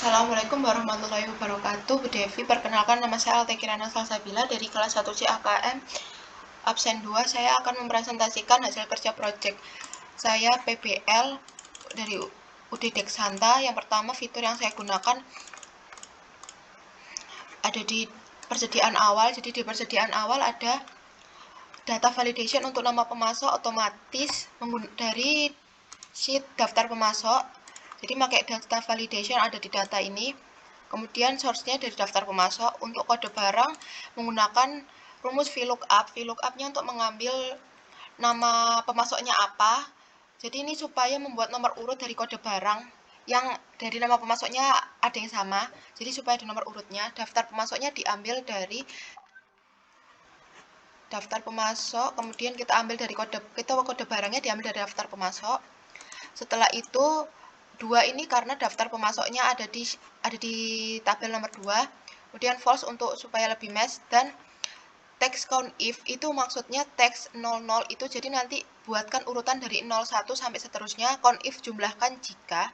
Assalamualaikum warahmatullahi wabarakatuh. Bu Devi, perkenalkan nama saya Alta Kirana Salsabila dari kelas 1C AKM absen 2. Saya akan mempresentasikan hasil kerja proyek saya PBL dari UD Deksanta. Yang pertama, fitur yang saya gunakan ada di persediaan awal. Jadi di persediaan awal ada data validation untuk nama pemasok otomatis dari sheet daftar pemasok. Jadi pakai data validation ada di data ini. Kemudian source-nya dari daftar pemasok. Untuk kode barang menggunakan rumus VLOOKUP. VLOOKUP-nya untuk mengambil nama pemasoknya apa. Jadi ini supaya membuat nomor urut dari kode barang yang dari nama pemasoknya ada yang sama. Jadi supaya ada nomor urutnya. Daftar pemasoknya diambil dari daftar pemasok, kemudian kita ambil dari kode barangnya diambil dari daftar pemasok. Setelah itu dua ini karena daftar pemasoknya ada di tabel nomor 2. Kemudian false untuk supaya lebih match, dan text count if itu maksudnya text 00 itu jadi nanti buatkan urutan dari 01 sampai seterusnya. Count if jumlahkan jika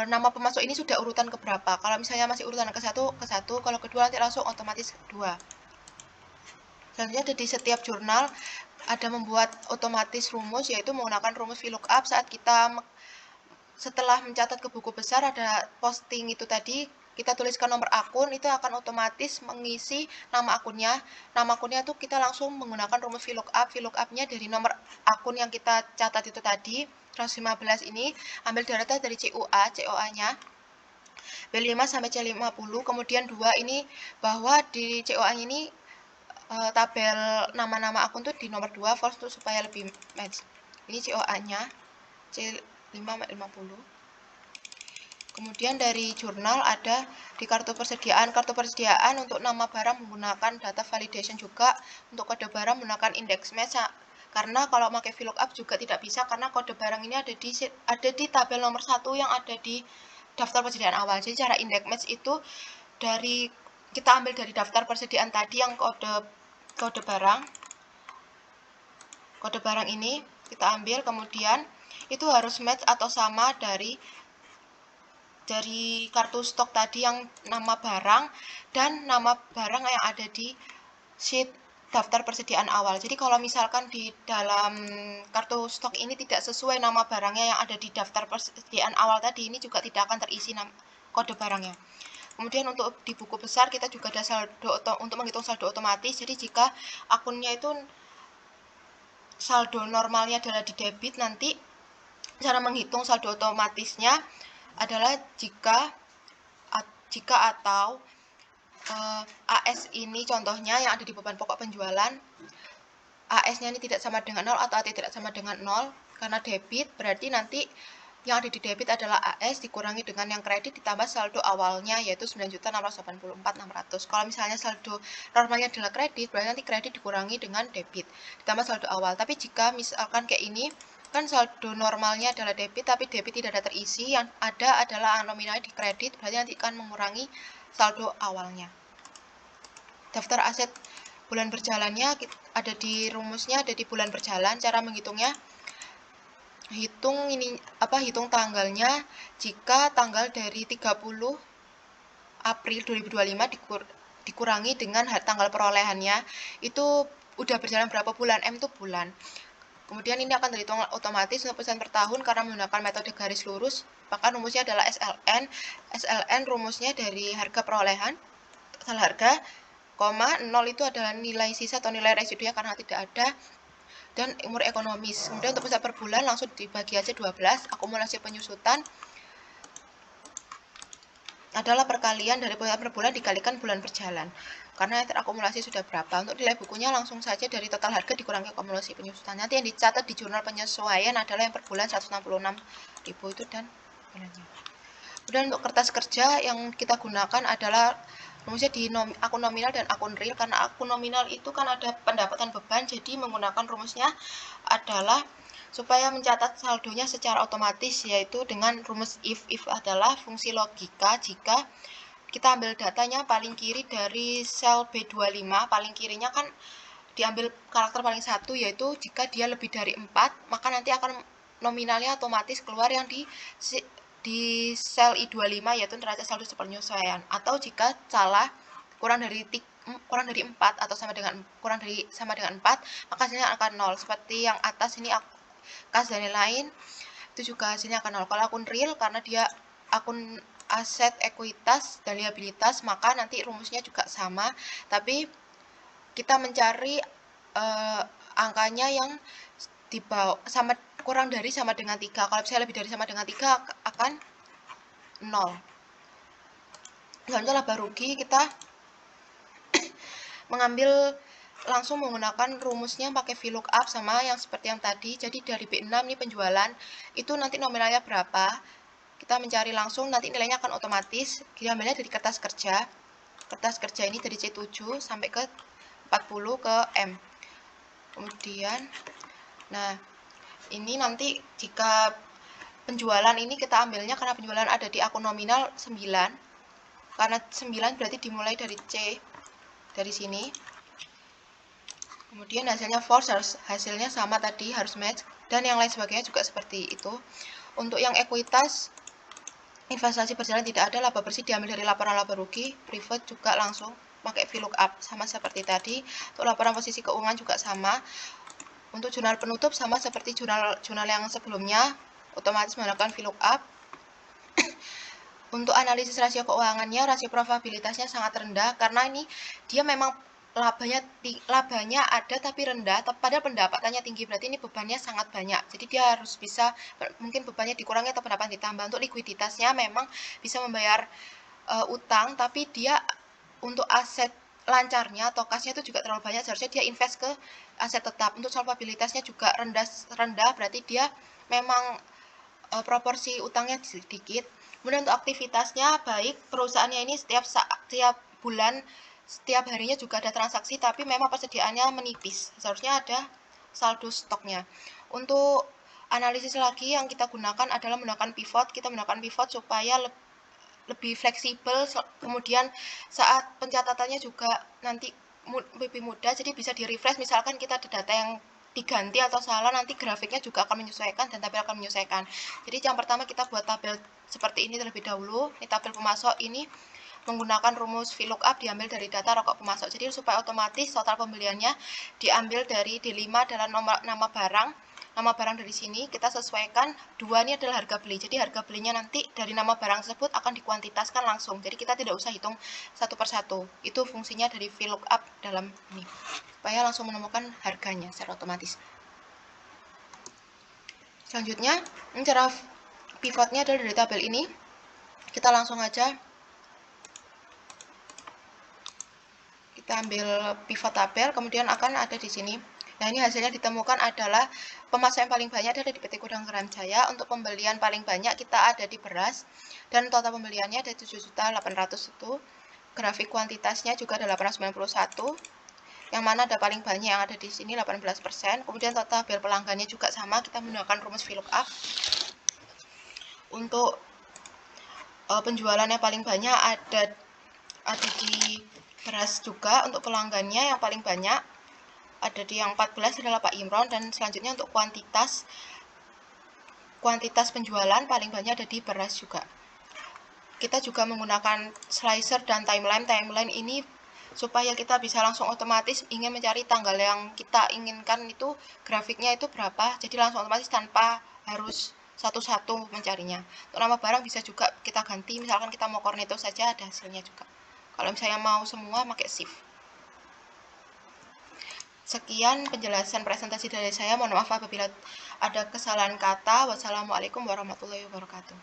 nama pemasok ini sudah urutan keberapa. Kalau misalnya masih urutan ke 1, kalau kedua nanti langsung otomatis kedua. Selanjutnya ada di setiap jurnal ada membuat otomatis rumus, yaitu menggunakan rumus VLOOKUP. Saat kita setelah mencatat ke buku besar ada posting itu tadi, kita tuliskan nomor akun, itu akan otomatis mengisi nama akunnya. Nama akunnya itu kita langsung menggunakan rumus VLOOKUP. VLOOKUP-nya dari nomor akun yang kita catat itu tadi, 115 ini, ambil data dari COA-nya B5 sampai C50. Kemudian 2 ini bahwa di COA-nya ini tabel nama-nama akun tuh di nomor 2 false tuh supaya lebih match. Ini COA-nya C5-50. Kemudian dari jurnal ada di kartu persediaan. Kartu persediaan untuk nama barang menggunakan data validation juga. Untuk kode barang menggunakan index match. Karena kalau pakai VLOOKUP juga tidak bisa, karena kode barang ini ada di tabel nomor 1 yang ada di daftar persediaan awal. Jadi cara index match itu dari kita ambil dari daftar persediaan tadi yang kode barang ini kita ambil, kemudian itu harus match atau sama dari kartu stok tadi yang nama barang dan nama barang yang ada di sheet daftar persediaan awal. Jadi kalau misalkan di dalam kartu stok ini tidak sesuai nama barangnya yang ada di daftar persediaan awal tadi, ini juga tidak akan terisi kode barangnya. Kemudian untuk di buku besar kita juga ada saldo untuk menghitung saldo otomatis. Jadi jika akunnya itu saldo normalnya adalah di debit, nanti cara menghitung saldo otomatisnya adalah jika atau AS ini contohnya yang ada di beban pokok penjualan, AS-nya ini tidak sama dengan 0 atau AT tidak sama dengan 0 karena debit, berarti nanti yang ada di debit adalah AS dikurangi dengan yang kredit ditambah saldo awalnya yaitu 9.684.600. Kalau misalnya saldo normalnya adalah kredit, berarti nanti kredit dikurangi dengan debit ditambah saldo awal. Tapi jika misalkan kayak ini, kan saldo normalnya adalah debit tapi debit tidak ada terisi, yang ada adalah nominalnya di kredit, berarti nanti akan mengurangi saldo awalnya. Daftar aset bulan berjalannya ada di rumusnya, ada di bulan berjalan. Cara menghitungnya, hitung tanggalnya. Jika tanggal dari 30 April 2025 dikurangi dengan tanggal perolehannya, itu udah berjalan berapa bulan, M itu bulan. Kemudian ini akan terhitung otomatis untuk persen per tahun karena menggunakan metode garis lurus. Maka rumusnya adalah SLN. SLN rumusnya dari harga perolehan, total harga, 0 itu adalah nilai sisa atau nilai residunya karena tidak ada, dan umur ekonomis. Kemudian untuk pusat per bulan langsung dibagi aja 12, akumulasi penyusutan adalah perkalian dari pusat per bulan dikalikan bulan berjalan. Karena terakumulasi sudah berapa. Untuk nilai bukunya langsung saja dari total harga dikurangi akumulasi penyusutan. Nanti yang dicatat di jurnal penyesuaian adalah yang per bulan 166.000 itu dan bulannya. Kemudian untuk kertas kerja yang kita gunakan adalah rumusnya di akun nominal dan akun real. Karena akun nominal itu kan ada pendapatan beban, jadi menggunakan rumusnya adalah supaya mencatat saldonya secara otomatis, yaitu dengan rumus if. If adalah fungsi logika jika kita ambil datanya paling kiri dari sel B25, paling kirinya kan diambil karakter paling 1, yaitu jika dia lebih dari 4, maka nanti akan nominalnya otomatis keluar yang di di sel I25 yaitu neraca saldo penyesuaian, atau jika salah kurang dari 4 atau kurang dari sama dengan 4, maka hasilnya akan 0. Seperti yang atas ini kas dan lain itu juga hasilnya akan 0. Kalau akun real karena dia akun aset, ekuitas, dan liabilitas, maka nanti rumusnya juga sama, tapi kita mencari angkanya yang di bawah sama kurang dari sama dengan 3. Kalau misalnya lebih dari sama dengan 3 akan 0. Selanjutnya laba rugi, kita mengambil langsung menggunakan rumusnya pakai VLOOKUP sama yang seperti yang tadi. Jadi dari B6 ini penjualan, itu nanti nominalnya berapa, kita mencari langsung, nanti nilainya akan otomatis diambilnya dari kertas kerja. Kertas kerja ini dari C7 sampai ke 40 ke M. Kemudian, nah ini nanti jika penjualan ini kita ambilnya karena penjualan ada di akun nominal 9. Karena 9 berarti dimulai dari C, dari sini. Kemudian hasilnya false, hasilnya sama tadi, harus match, dan yang lain sebagainya juga seperti itu. Untuk yang ekuitas, investasi berjalan tidak ada, laba bersih diambil dari laporan laba rugi, private juga langsung pakai VLOOKUP sama seperti tadi. Untuk laporan posisi keuangan juga sama. Untuk jurnal penutup sama seperti jurnal yang sebelumnya, otomatis menggunakan VLOOKUP. Untuk analisis rasio keuangannya, rasio probabilitasnya sangat rendah karena ini dia memang labanya ada tapi rendah, padahal pendapatannya tinggi, berarti ini bebannya sangat banyak. Jadi dia harus bisa, mungkin bebannya dikurangi atau pendapatan ditambah. Untuk likuiditasnya memang bisa membayar utang, tapi dia untuk aset lancarnya atau kasnya itu juga terlalu banyak, seharusnya dia invest ke aset tetap. Untuk solvabilitasnya juga rendah, berarti dia memang proporsi utangnya sedikit. Kemudian untuk aktivitasnya baik, perusahaannya ini setiap bulan, setiap harinya juga ada transaksi, tapi memang persediaannya menipis, seharusnya ada saldo stoknya. Untuk analisis lagi yang kita gunakan adalah menggunakan pivot. Kita menggunakan pivot supaya lebih fleksibel, kemudian saat pencatatannya juga nanti lebih mudah, jadi bisa di refresh. Misalkan kita ada data yang diganti atau salah, nanti grafiknya juga akan menyesuaikan dan tabel akan menyesuaikan. Jadi yang pertama kita buat tabel seperti ini terlebih dahulu. Ini tabel pemasok, ini menggunakan rumus VLOOKUP diambil dari data rokok pemasok. Jadi supaya otomatis total pembeliannya diambil dari D5 adalah nama barang dari sini kita sesuaikan. 2 ini adalah harga beli, jadi harga belinya nanti dari nama barang tersebut akan dikuantitaskan langsung, jadi kita tidak usah hitung satu persatu. Itu fungsinya dari VLOOKUP dalam ini, supaya langsung menemukan harganya secara otomatis. Selanjutnya, cara pivotnya adalah dari tabel ini. Kita langsung aja kita ambil pivot tabel, kemudian akan ada di sini. Nah, ini hasilnya ditemukan adalah pemasok yang paling banyak ada di PT Gudang Garam Jaya. Untuk pembelian paling banyak kita ada di beras, dan total pembeliannya ada 7.800.000 itu. Grafik kuantitasnya juga ada 891, yang mana ada paling banyak yang ada di sini 18%. Kemudian total tabel pelanggannya juga sama, kita menggunakan rumus VLOOKUP. Untuk penjualannya paling banyak ada di beras juga. Untuk pelanggannya yang paling banyak ada di yang 14 adalah Pak Imron, dan selanjutnya untuk kuantitas penjualan paling banyak ada di beras juga. Kita juga menggunakan slicer dan timeline ini supaya kita bisa langsung otomatis ingin mencari tanggal yang kita inginkan itu grafiknya itu berapa, jadi langsung otomatis tanpa harus satu-satu mencarinya. Untuk nama barang bisa juga kita ganti, misalkan kita mau cornetto saja ada hasilnya juga. Kalau misalnya mau semua pakai shift. Sekian penjelasan presentasi dari saya. Mohon maaf apabila ada kesalahan kata. Wassalamualaikum warahmatullahi wabarakatuh.